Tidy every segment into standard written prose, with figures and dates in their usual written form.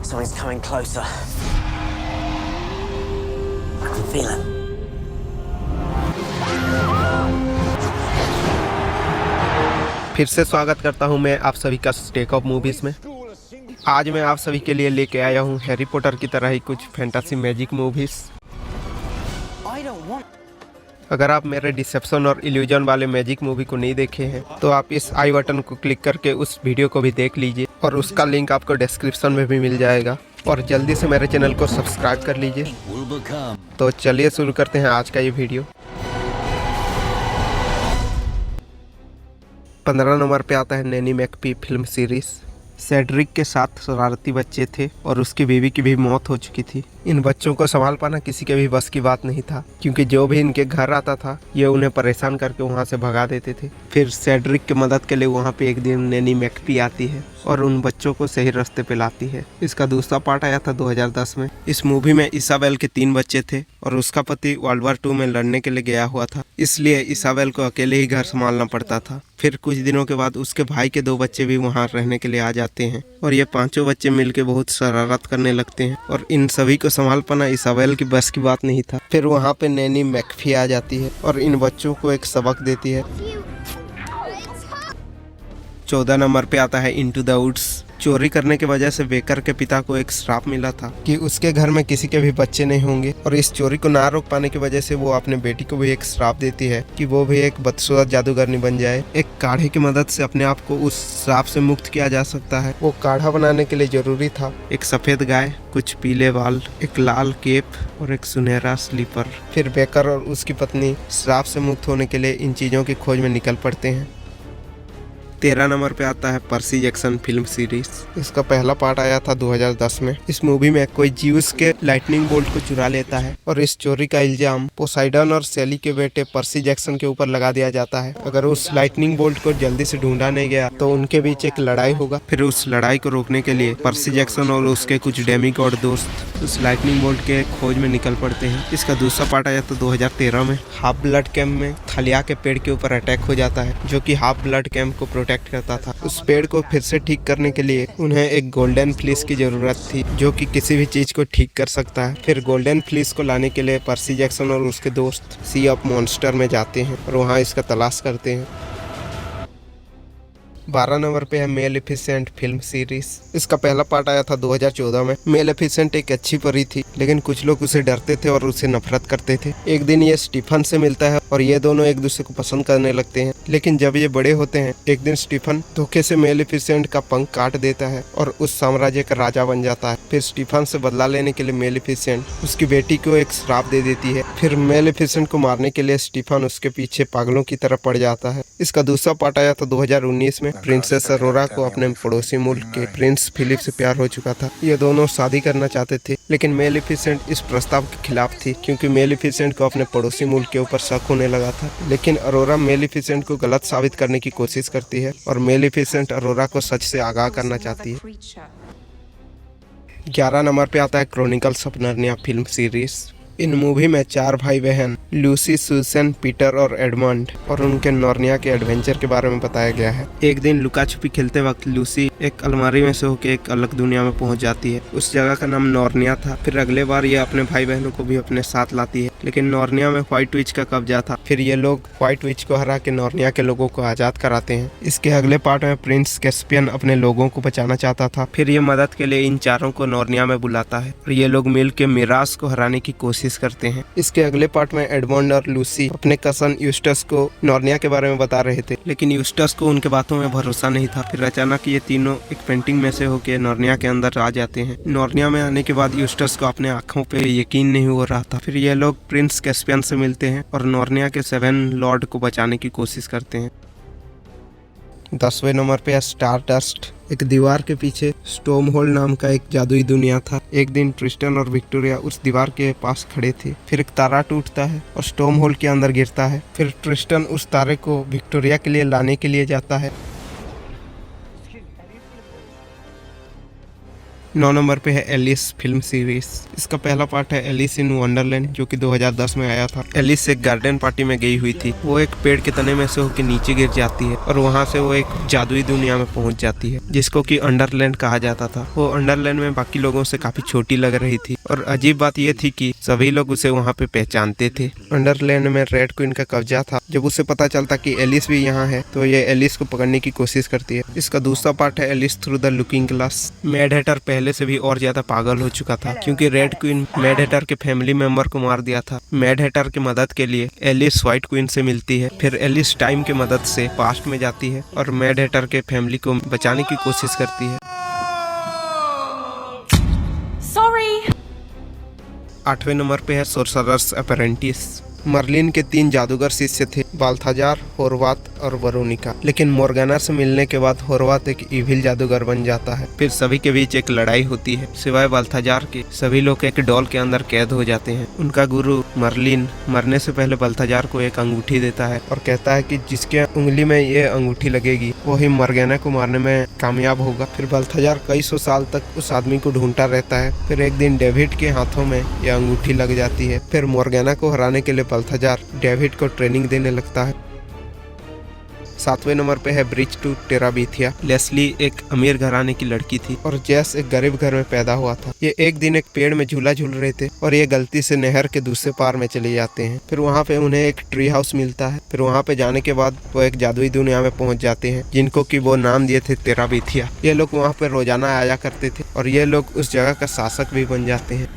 Something's coming closer. I can feel it. फिर से स्वागत करता हूं मैं आप सभी का स्टेक ऑफ मूवीज़ में। आज मैं आप सभी के लिए लेके आया हूं हैरी पॉटर की तरह ही कुछ फैंटेसी मैजिक मूवीज़। अगर आप मेरे डिसेप्शन और इल्यूजन वाले मैजिक मूवी को नहीं देखे हैं तो आप इस आई बटन को क्लिक करके उस वीडियो को भी देख लीजिए और उसका लिंक आपको डिस्क्रिप्शन में भी मिल जाएगा। और जल्दी से मेरे चैनल को सब्सक्राइब कर लीजिए। तो चलिए शुरू करते हैं आज का ये वीडियो। 15 नंबर पे आता है नैनी मैकपी फिल्म सीरीज। सेड्रिक के 7 शरारती बच्चे थे और उसकी बीवी की भी मौत हो चुकी थी। इन बच्चों को संभाल पाना किसी के भी बस की बात नहीं था, क्योंकि जो भी इनके घर आता था ये उन्हें परेशान करके वहाँ से भगा देते थे। फिर सेड्रिक की मदद के लिए वहाँ पे एक दिन नैनी मैकपी आती है और उन बच्चों को सही रास्ते पे लाती है। इसका दूसरा पार्ट आया था 2010 में। इस मूवी में इसाबेल के 3 बच्चे थे और उसका पति वर्ल्ड वार 2 में लड़ने के लिए गया हुआ था, इसलिए इसाबेल को अकेले ही घर संभालना पड़ता था। फिर कुछ दिनों के बाद उसके भाई के 2 बच्चे भी वहाँ रहने के लिए आ जाते हैं और ये 5 बच्चे मिलकर बहुत शरारत करने लगते हैं और इन सभी को संभाल पाना इसाबेल की बस की बात नहीं था। फिर वहाँ पे नैनी मैकफी आ जाती है और इन बच्चों को एक सबक देती है। 14 नंबर पे आता है इनटू द वुड्स। चोरी करने की वजह से बेकर के पिता को एक श्राप मिला था कि उसके घर में किसी के भी बच्चे नहीं होंगे, और इस चोरी को ना रोक पाने की वजह से वो अपने बेटी को भी एक श्राप देती है कि वो भी एक बदसूरत जादूगरनी बन जाए। एक काढ़े की मदद से अपने आप को उस श्राप से मुक्त किया जा सकता है। वो काढ़ा बनाने के लिए जरूरी था एक सफेद गाय, कुछ पीले बाल, एक लाल केप और एक सुनहरा स्लीपर। फिर बेकर और उसकी पत्नी श्राप से मुक्त होने के लिए इन चीजों की खोज में निकल पड़ते हैं। 13 नंबर पे आता है पर्सी जैक्सन फिल्म सीरीज। इसका पहला पार्ट आया था 2010 में। इस मूवी में कोई जीउस के लाइटनिंग बोल्ट को चुरा लेता है और इस चोरी का इल्जाम पोसाइडन और सेली के बेटे पर्सी जैक्सन के ऊपर लगा दिया जाता है। अगर उस लाइटनिंग बोल्ट को जल्दी से ढूंढा नहीं गया तो उनके बीच एक लड़ाई होगा। फिर उस लड़ाई को रोकने के लिए पर्सी जैक्सन और उसके कुछ डेमिगॉड दोस्त उस लाइटनिंग बोल्ट के खोज में निकल पड़ते हैं। इसका दूसरा पार्ट आया था 2013 में। हाफ ब्लड कैंप में थलिया के पेड़ के ऊपर अटैक हो जाता है, जो कि हाफ ब्लड कैंप को प्रोटेक्ट करता था। उस पेड़ को फिर से ठीक करने के लिए उन्हें एक गोल्डन फ्लीस की जरूरत थी, जो कि किसी भी चीज को ठीक कर सकता है। फिर गोल्डन फ्लीस को लाने के लिए पर्सी जैक्सन और उसके दोस्त सी ऑफ मॉन्स्टर में जाते हैं और वहाँ इसका तलाश करते हैं। 12 नंबर पे है मेलेफिसेंट फिल्म सीरीज। इसका पहला पार्ट आया था 2014 में। मेलेफिसेंट एक अच्छी परी थी, लेकिन कुछ लोग उसे डरते थे और उसे नफरत करते थे। एक दिन ये स्टीफन से मिलता है और ये दोनों एक दूसरे को पसंद करने लगते हैं। लेकिन जब ये बड़े होते हैं, एक दिन स्टीफन धोखे से मेलेफिसेंट का पंख काट देता है और उस साम्राज्य का राजा बन जाता है। फिर स्टीफन से बदला लेने के लिए मेलेफिसेंट उसकी बेटी को एक श्राप दे देती है। फिर मेलेफिसेंट को मारने के लिए स्टीफन उसके पीछे पागलों की तरह पड़ जाता है। इसका दूसरा पार्ट आया था 2019 में। प्रिंसेस अरोरा को अपने पड़ोसी मुल्क के प्रिंस फिलिप से प्यार हो चुका था। ये दोनों शादी करना चाहते थे, लेकिन मेलेफिसेंट इस प्रस्ताव के खिलाफ थी, क्योंकि मेलेफिसेंट को अपने पड़ोसी मुल्क के ऊपर शक होने लगा था। लेकिन अरोरा मेलेफिसेंट को गलत साबित करने की कोशिश करती है और मेलेफिसेंट अरोरा को सच से आगाह करना चाहती है। 11 नंबर पे आता है chronicles of Narnia film series. In movie में 4 भाई बहन लूसी, सुसन, पीटर और एडमंड और उनके नार्निया के एडवेंचर के बारे में बताया गया है। एक दिन लुका छुपी खेलते वक्त लूसी एक अलमारी में से होकर एक अलग दुनिया में पहुंच जाती है। उस जगह का नाम नार्निया था। फिर अगले बार ये अपने भाई बहनों को भी अपने साथ लाती है, लेकिन नार्निया में व्हाइट विच का कब्जा था। फिर ये लोग व्हाइट विच को हरा के नार्निया के लोगों को आजाद कराते हैं। इसके अगले पार्ट में प्रिंस कैस्पियन अपने लोगों को बचाना चाहता था। फिर ये मदद के लिए इन चारों को नार्निया में बुलाता है और ये लोग मिल के मिरास को हराने की कोशिश करते हैं। इसके अगले पार्ट में एडमंड और लूसी अपने कसन यूस्टस को नार्निया के बारे में बता रहे थे, लेकिन यूस्टस को उनके बातों में भरोसा नहीं था। फिर अचानक ये तीनों एक पेंटिंग में से होकर नार्निया के अंदर आ जाते हैं। नार्निया में आने के बाद यूस्टस को अपने आंखों पे यकीन नहीं हो रहा था। फिर ये लोग प्रिंस कैस्पियन से मिलते हैं और नार्निया के 7 लॉर्ड को बचाने की कोशिश करते हैं। 10वें नंबर पे है स्टारडस्ट। एक दीवार के पीछे स्टॉर्महोल्ड नाम का एक जादुई दुनिया था। एक दिन ट्रिस्टन और विक्टोरिया उस दीवार के पास खड़े थे। फिर एक तारा टूटता है और स्टॉर्महोल्ड के अंदर गिरता है। फिर ट्रिस्टन उस तारे को विक्टोरिया के लिए लाने के लिए जाता है। 9 नंबर पे है एलिस फिल्म सीरीज। इसका पहला पार्ट है एलिस इन वंडरलैंड, जो कि 2010 में आया था। एलिस एक गार्डन पार्टी में गई हुई थी। वो एक पेड़ के तने में से होकर नीचे गिर जाती है और वहाँ से वो एक जादुई दुनिया में पहुंच जाती है, जिसको कि अंडरलैंड कहा जाता था। वो अंडरलैंड में बाकी लोगों से काफी छोटी लग रही थी और अजीब बात ये थी कि सभी लोग उसे वहाँ पे पहचानते थे। अंडरलैंड में रेड क्वीन का कब्जा था। जब उसे पता चलता कि एलिस भी यहाँ है तो ये एलिस को पकड़ने की कोशिश करती है। इसका दूसरा पार्ट है Alice through the looking glass. Mad hatter पहले से भी और ज्यादा पागल हो चुका था, क्योंकि रेड क्वीन मैड हैटर के फैमिली मेंबर को मार दिया था। मैड हैटर की मदद के लिए एलिस व्हाइट क्वीन से मिलती है। फिर एलिस टाइम की मदद से पास्ट में जाती है और मैड हैटर के फैमिली को बचाने की कोशिश करती है। 8वें नंबर पे है सोर्सरर्स अप्रेंटिस। मर्लिन के 3 जादूगर शिष्य थे, बाल्थाजार, होरवात और वरोनिका। लेकिन मोर्गाना से मिलने के बाद होरवात एक इविल जादूगर बन जाता है। फिर सभी के बीच एक लड़ाई होती है। सिवाय बाल्थाजार के सभी लोग एक डॉल के अंदर कैद हो जाते हैं। उनका गुरु मर्लिन मरने से पहले बाल्थाजार को एक अंगूठी देता है और कहता है कि जिसके उंगली में ये अंगूठी लगेगी वही मोर्गाना को मारने में कामयाब होगा। फिर बाल्थाजार कई सौ साल तक उस आदमी को ढूंढता रहता है। फिर एक दिन डेविड के हाथों में यह अंगूठी लग जाती है। फिर मोर्गाना को हराने के लिए बाल्थाजार डेविड को ट्रेनिंग देने लगता है। 7वें नंबर पे है ब्रिज टू टेराबीथिया। लेस्ली एक अमीर घराने की लड़की थी और जेस एक गरीब घर में पैदा हुआ था। ये एक दिन एक पेड़ में झूला झूल रहे थे और ये गलती से नहर के दूसरे पार में चले जाते हैं। फिर वहाँ पे उन्हें एक ट्री हाउस मिलता है। फिर वहाँ पे जाने के बाद वो एक जादुई दुनिया में पहुँच जाते हैं, जिनको कि वो नाम दिए थे टेराबीथिया। ये लोग वहाँ पे रोजाना आया करते थे और ये लोग उस जगह का शासक भी बन जाते हैं।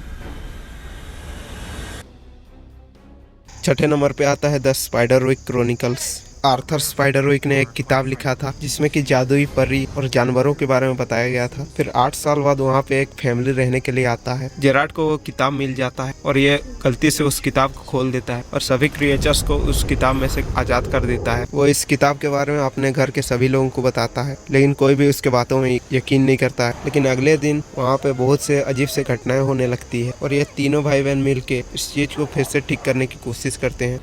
6ठे नंबर पे आता है द स्पाइडरविक क्रॉनिकल्स। आर्थर स्पाइडरविक ने एक किताब लिखा था जिसमें कि जादुई परी और जानवरों के बारे में बताया गया था। फिर 8 साल बाद वहाँ पे एक फैमिली रहने के लिए आता है। जेराड को वो किताब मिल जाता है और ये गलती से उस किताब को खोल देता है और सभी क्रिएचर्स को उस किताब में से आजाद कर देता है। वो इस किताब के बारे में अपने घर के सभी लोगों को बताता है, लेकिन कोई भी उसके बातों में यकीन नहीं करता है। लेकिन अगले दिन वहाँ पे बहुत से अजीब से घटनाएं होने लगती है और ये तीनों भाई बहन मिल के इस चीज को फिर से ठीक करने की कोशिश करते हैं।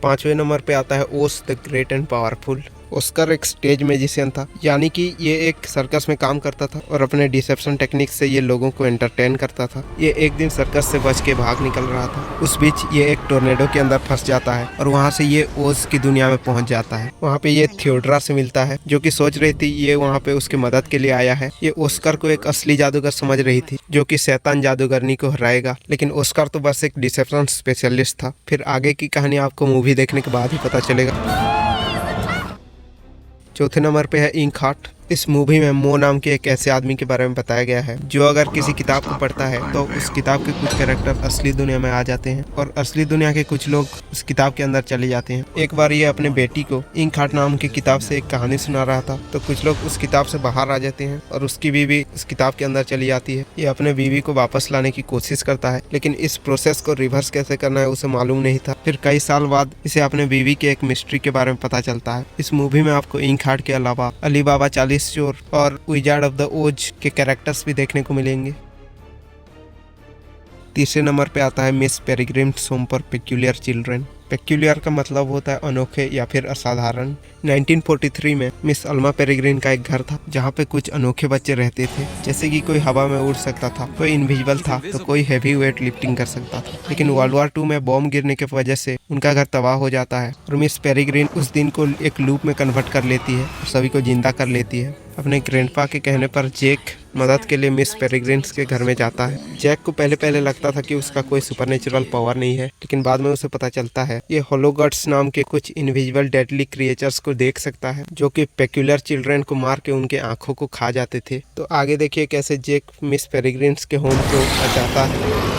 5वें नंबर पे आता है ओस the great and powerful. Oscar एक स्टेज मैजिशियन था, यानी कि ये एक सर्कस में काम करता था और अपने डिसेप्शन टेक्निक से ये लोगों को एंटरटेन करता था। ये एक दिन सर्कस से बच के भाग निकल रहा था। उस बीच ये एक टोर्नेडो के अंदर फंस जाता है और वहाँ से ये ओज की दुनिया में पहुँच जाता है। वहाँ पे ये थियोड्रा से मिलता है, जो कि सोच रही थी ये वहाँ पे उसकी मदद के लिए आया है। ये ऑस्कर को एक असली जादूगर समझ रही थी, जो कि शैतान जादूगरनी को हराएगा, लेकिन ऑस्कर तो बस एक डिसेप्शन स्पेशलिस्ट था। फिर आगे की कहानी आपको मूवी देखने के बाद ही पता चलेगा। 4थे नंबर पे है इंक हार्ट। इस मूवी में मो नाम के एक ऐसे आदमी के बारे में बताया गया है जो अगर किसी किताब को पढ़ता है तो उस किताब के कुछ कैरेक्टर असली दुनिया में आ जाते हैं और असली दुनिया के कुछ लोग उस किताब के अंदर चले जाते हैं। एक बार ये अपने बेटी को इंक हार्ट नाम की किताब से एक कहानी सुना रहा था तो कुछ लोग उस किताब से बाहर आ जाते हैं और उसकी बीवी उस किताब के अंदर चली जाती है। ये अपने बीवी को वापस लाने की कोशिश करता है, लेकिन इस प्रोसेस को रिवर्स कैसे करना है उसे मालूम नहीं था। फिर कई साल बाद इसे अपने बीवी के एक मिस्ट्री के बारे में पता चलता है। इस मूवी में आपको इंक हार्ट के अलावा अली बाबा 40 चोर और विजार्ड ऑफ द ओज के कैरेक्टर्स भी देखने को मिलेंगे। 3रे नंबर पे आता है Miss Peregrine's home for peculiar children. Peculiar का मतलब होता है अनोखे या फिर असाधारण। 1943 में मिस अल्मा पेरिग्रिन का एक घर था जहाँ पे कुछ अनोखे बच्चे रहते थे, जैसे कि कोई हवा में उड़ सकता था, कोई इनविजिबल था तो कोई हैवी वेट लिफ्टिंग कर सकता था। लेकिन वर्ल्ड वॉर 2 में बॉम्ब गिरने की वजह से उनका घर तबाह हो जाता है और मिस पेरिग्रिन उस दिन को एक लूप में कन्वर्ट कर लेती है और सभी को जिंदा कर लेती है। अपने ग्रैंडपा के कहने पर जैक मदद के लिए मिस पेरिग्रिन्स के घर में जाता है। जैक को पहले लगता था कि उसका कोई सुपरनेचुरल पावर नहीं है, लेकिन बाद में उसे पता चलता है ये होलोगट्स नाम के कुछ इनविजिबल डेडली क्रिएचर्स को देख सकता है, जो कि पेक्यूलियर चिल्ड्रन को मार के उनके आंखों को खा जाते थे। तो आगे देखिए कैसे जैक मिस पेरिग्रिन्स के होम को बचाता है।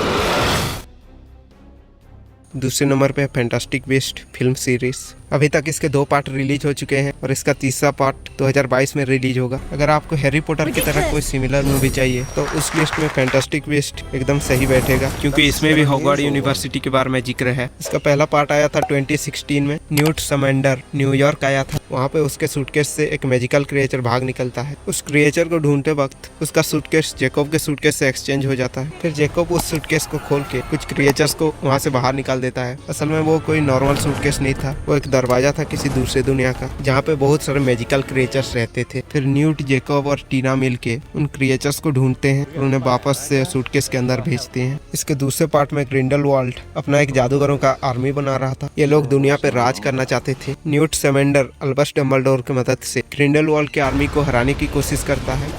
2रे नंबर पे फैंटास्टिक बीस्ट फिल्म सीरीज। अभी तक इसके 2 पार्ट रिलीज हो चुके हैं और इसका तीसरा पार्ट 2022 में रिलीज होगा। अगर आपको हैरी पॉटर की तरह कोई सिमिलर मूवी चाहिए तो उस लिस्ट में फैंटास्टिक बीस्ट एकदम सही बैठेगा, क्योंकि इसमें भी हॉगवर्ड यूनिवर्सिटी के बारे में जिक्र है। इसका पहला पार्ट आया था 2016 में। न्यूट समंडर न्यूयॉर्क आया था। वहाँ पे उसके सूटकेस से एक मैजिकल क्रिएचर भाग निकलता है। उस क्रिएचर को ढूंढते वक्त उसका सूटकेस जैकब के सूटकेस से एक्सचेंज हो जाता है। फिर जैकब उस सूटकेस को खोल के कुछ क्रिएचर्स को वहाँ से बाहर निकाल देता है। असल में वो कोई नॉर्मल सूटकेस नहीं था, वो एक दरवाजा था किसी दूसरे दुनिया का, जहाँ पे बहुत सारे मैजिकल क्रिएचर्स रहते थे। फिर न्यूट, जेकब और टीना मिलके उन क्रिएचर्स को ढूंढते हैं और उन्हें वापस से सूटकेस के अंदर भेजते हैं। इसके दूसरे पार्ट में ग्रिंडलवाल्ड अपना एक जादूगरों का आर्मी बना रहा था। ये लोग दुनिया पे राज करना चाहते थे। न्यूट सेमेंडर अल्बस डम्बलडोर की मदद से ग्रिंडलवाल्ड की आर्मी को हराने की कोशिश करता है।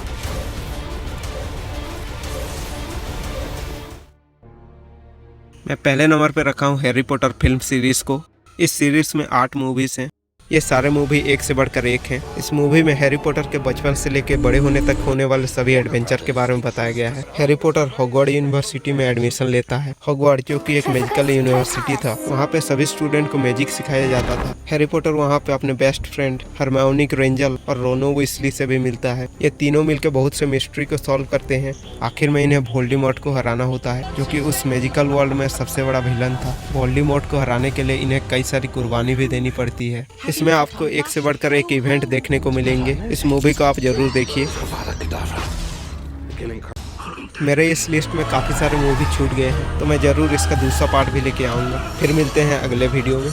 मैं पहले नंबर पे रखा हूँ हैरी पॉटर फिल्म सीरीज को। इस सीरीज में 8 मूवीज हैं। ये सारे मूवी एक से बढ़कर एक हैं। इस मूवी में हैरी पॉटर के बचपन से लेके बड़े होने तक होने वाले सभी एडवेंचर के बारे में बताया गया है। हैरी पॉटर हॉगवर्ड यूनिवर्सिटी में एडमिशन लेता है। हॉगवर्ड जो कि एक मैजिकल यूनिवर्सिटी था, वहाँ पे सभी स्टूडेंट को मैजिक सिखाया जाता था। हैरी पॉटर वहाँ पे अपने बेस्ट फ्रेंड हरमायोनी ग्रेंजर और रोनो वीसली से भी मिलता है। ये तीनों मिलकर बहुत से मिस्ट्री को सॉल्व करते हैं। आखिर में इन्हें वोल्डेमॉर्ट को हराना होता है, जो कि उस मैजिकल वर्ल्ड में सबसे बड़ा विलन था। वोल्डेमॉर्ट को हराने के लिए इन्हें कई सारी कुर्बानी भी देनी पड़ती है। इसमें आपको एक से बढ़कर एक इवेंट देखने को मिलेंगे। इस मूवी को आप जरूर देखिए। मेरे इस लिस्ट में काफ़ी सारे मूवी छूट गए हैं, तो मैं ज़रूर इसका दूसरा पार्ट भी लेके आऊँगा। फिर मिलते हैं अगले वीडियो में।